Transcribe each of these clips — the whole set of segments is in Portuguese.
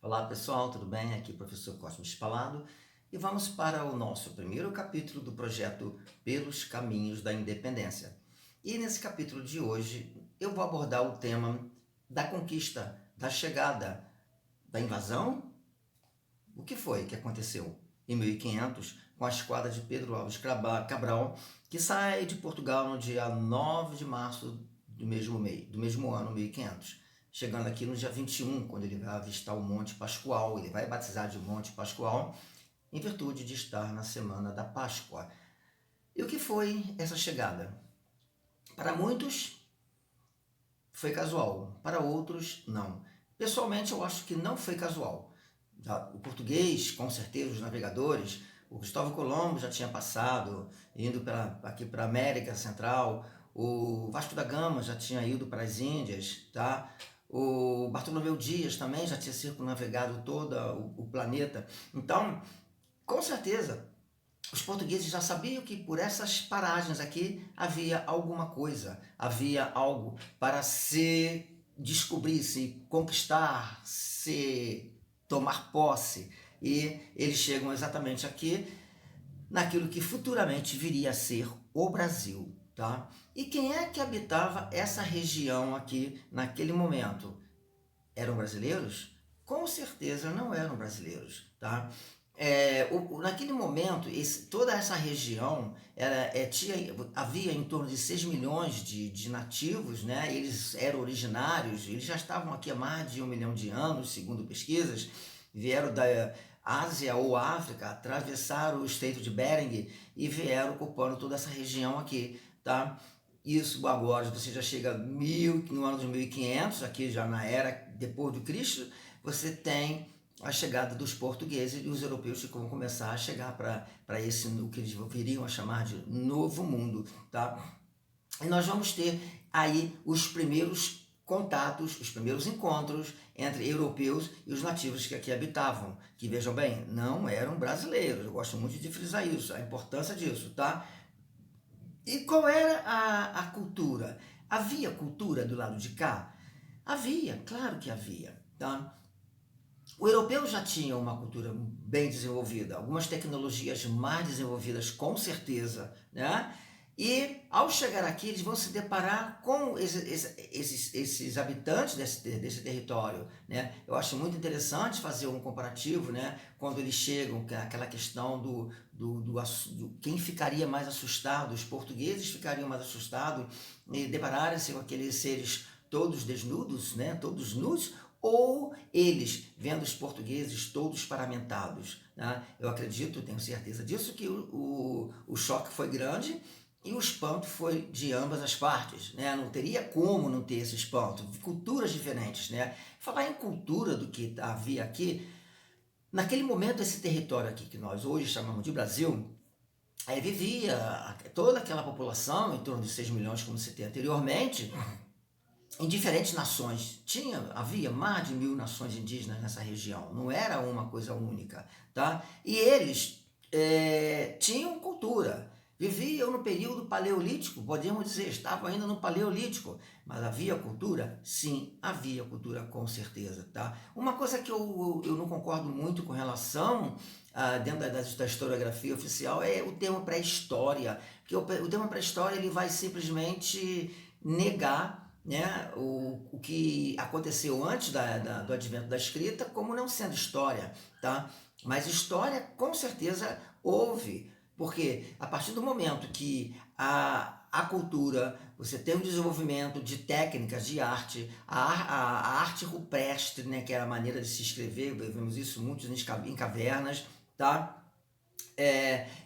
Olá pessoal, tudo bem? Aqui é o professor Cosme Spalado e vamos para o nosso primeiro capítulo do projeto Pelos Caminhos da Independência. E nesse capítulo de hoje eu vou abordar o tema da conquista, da chegada, da invasão. O que foi que aconteceu em 1500 com a esquadra de Pedro Alves Cabral, que sai de Portugal no dia 9 de março do mesmo ano, 1500, chegando aqui no dia 21, quando ele vai avistar o Monte Pascoal. Ele vai batizar de Monte Pascoal em virtude de estar na semana da Páscoa. E o que foi essa chegada? Para muitos foi casual, para outros não. Pessoalmente eu acho que não foi casual. O português, com certeza, os navegadores, o Cristóvão Colombo já tinha passado, indo aqui para a América Central, o Vasco da Gama já tinha ido para as Índias, tá? O Bartolomeu Dias também já tinha circunnavegado todo o planeta. Então, com certeza, os portugueses já sabiam que por essas paragens aqui havia alguma coisa, havia algo para se descobrir, se conquistar, se tomar posse. E eles chegam exatamente aqui naquilo que futuramente viria a ser o Brasil, tá? E quem é que habitava essa região aqui naquele momento? Eram brasileiros? Com certeza não eram brasileiros, tá? Naquele momento, toda essa região havia em torno de 6 milhões de nativos, né? Eles eram originários, eles já estavam aqui há mais de 1 milhão de anos, segundo pesquisas, vieram da Ásia ou África, atravessaram o Estreito de Bering e vieram ocupando toda essa região aqui, tá? Isso agora você já chega no ano de 1500, aqui já na era depois do Cristo, você tem a chegada dos portugueses e os europeus que vão começar a chegar para esse, o que eles viriam a chamar de Novo Mundo, tá? E nós vamos ter aí os primeiros contatos, os primeiros encontros entre europeus e os nativos que aqui habitavam, que vejam bem, não eram brasileiros. Eu gosto muito de frisar isso, a importância disso, tá? E qual era a cultura? Havia cultura do lado de cá? Havia, claro que havia, tá? O europeu já tinha uma cultura bem desenvolvida, algumas tecnologias mais desenvolvidas com certeza, né? E ao chegar aqui eles vão se deparar com esses habitantes desse território, né? Eu acho muito interessante fazer um comparativo, né? Quando eles chegam, aquela questão do quem ficaria mais assustado, os portugueses ficariam mais assustados e depararem-se com aqueles seres todos desnudos, né? Todos nus, ou eles, vendo os portugueses todos paramentados, né? Eu acredito, tenho certeza disso, que o choque foi grande e o espanto foi de ambas as partes, né? Não teria como não ter esse espanto, culturas diferentes, né? Falar em cultura do que havia aqui, naquele momento esse território aqui que nós hoje chamamos de Brasil, aí vivia toda aquela população, em torno de 6 milhões, como citei anteriormente, em diferentes nações. Havia mais de 1.000 nações indígenas nessa região, não era uma coisa única, tá? E eles tinham cultura, viviam no período paleolítico, podemos dizer, estavam ainda no paleolítico, mas havia cultura? Sim, havia cultura com certeza, tá? Uma coisa que eu não concordo muito com relação dentro da historiografia oficial é o termo pré-história, porque o termo pré-história ele vai simplesmente negar, né, o que aconteceu antes do advento da escrita como não sendo história, tá? Mas história com certeza houve, porque a partir do momento que a cultura, você tem um desenvolvimento de técnicas de arte, a arte rupestre, né, que era a maneira de se escrever, vemos isso muito em cavernas, tá?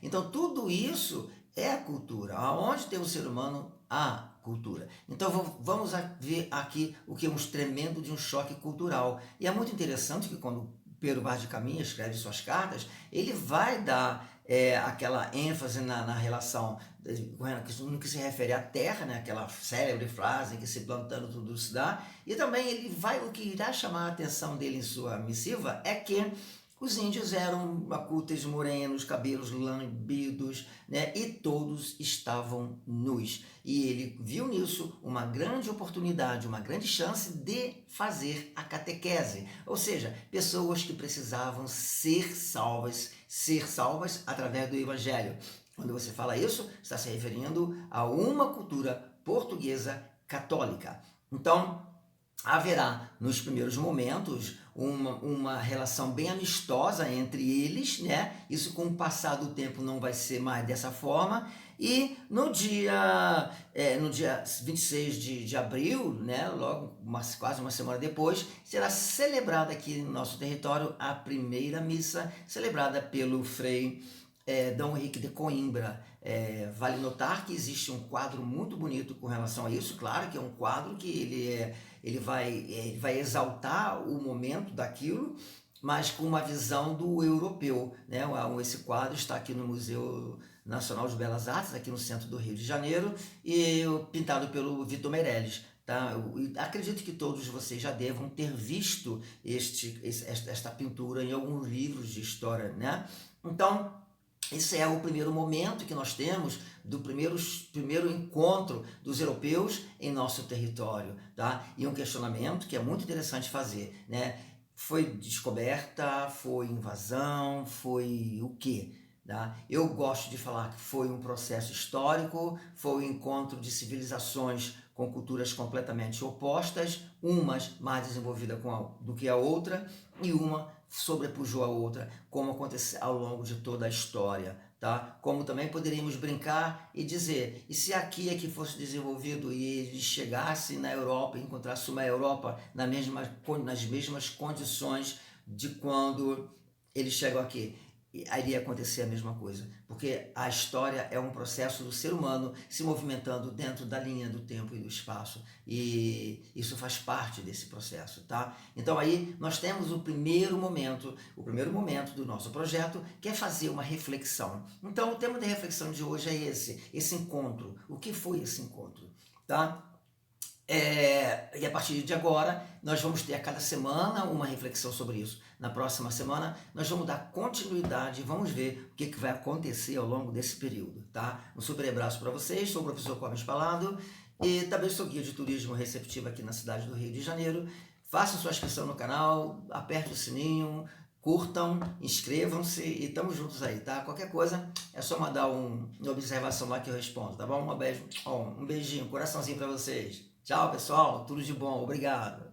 Então tudo isso é a cultura. Aonde tem o ser humano, há cultura. Então vamos ver aqui o que é um tremendo de um choque cultural. E é muito interessante que quando Pedro Vaz de Caminha escreve suas cartas, ele vai dar aquela ênfase na relação no que se refere à terra, né? Aquela célebre frase que se plantando tudo se dá. E também o que irá chamar a atenção dele em sua missiva é que Os índios eram cúteis morenos, cabelos lambidos, né? E todos estavam nus. E ele viu nisso uma grande oportunidade, uma grande chance de fazer a catequese. Ou seja, pessoas que precisavam ser salvas através do evangelho. Quando você fala isso, está se referindo a uma cultura portuguesa católica. Então, haverá nos primeiros momentos uma relação bem amistosa entre eles, né? Isso com o passar do tempo não vai ser mais dessa forma. E no dia 26 de abril, né, logo quase uma semana depois, será celebrada aqui no nosso território a primeira missa, celebrada pelo frei Dom Henrique de Coimbra. Vale notar que existe um quadro muito bonito com relação a isso, claro que é um quadro que ele vai exaltar o momento daquilo, mas com uma visão do europeu, né? Esse quadro está aqui no Museu Nacional de Belas Artes, aqui no centro do Rio de Janeiro, e pintado pelo Vitor Meirelles. Tá? Eu acredito que todos vocês já devam ter visto esta pintura em alguns livros de história, né? Então, esse é o primeiro momento que nós temos do primeiro encontro dos europeus em nosso território, tá? E um questionamento que é muito interessante fazer, né? Foi descoberta, foi invasão, foi o quê? Tá? Eu gosto de falar que foi um processo histórico, foi o encontro de civilizações com culturas completamente opostas, umas mais desenvolvidas do que a outra, e uma sobrepujou a outra, como aconteceu ao longo de toda a história, tá? Como também poderíamos brincar e dizer, e se aqui é que fosse desenvolvido e ele chegasse na Europa, encontrasse uma Europa nas mesmas condições de quando eles chegam aqui, iria acontecer a mesma coisa, porque a história é um processo do ser humano se movimentando dentro da linha do tempo e do espaço, e isso faz parte desse processo, tá? Então aí nós temos o primeiro momento do nosso projeto, que é fazer uma reflexão. Então o tema de reflexão de hoje é esse encontro. O que foi esse encontro, tá? E a partir de agora, nós vamos ter a cada semana uma reflexão sobre isso. Na próxima semana, nós vamos dar continuidade e vamos ver o que vai acontecer ao longo desse período, tá? Um super abraço para vocês, sou o professor Cosme Spalado e também sou guia de turismo receptivo aqui na cidade do Rio de Janeiro. Façam sua inscrição no canal, aperte o sininho, curtam, inscrevam-se e estamos juntos aí, tá? Qualquer coisa é só mandar uma observação lá que eu respondo, tá bom? Um beijinho, coraçãozinho para vocês. Tchau, pessoal. Tudo de bom. Obrigado.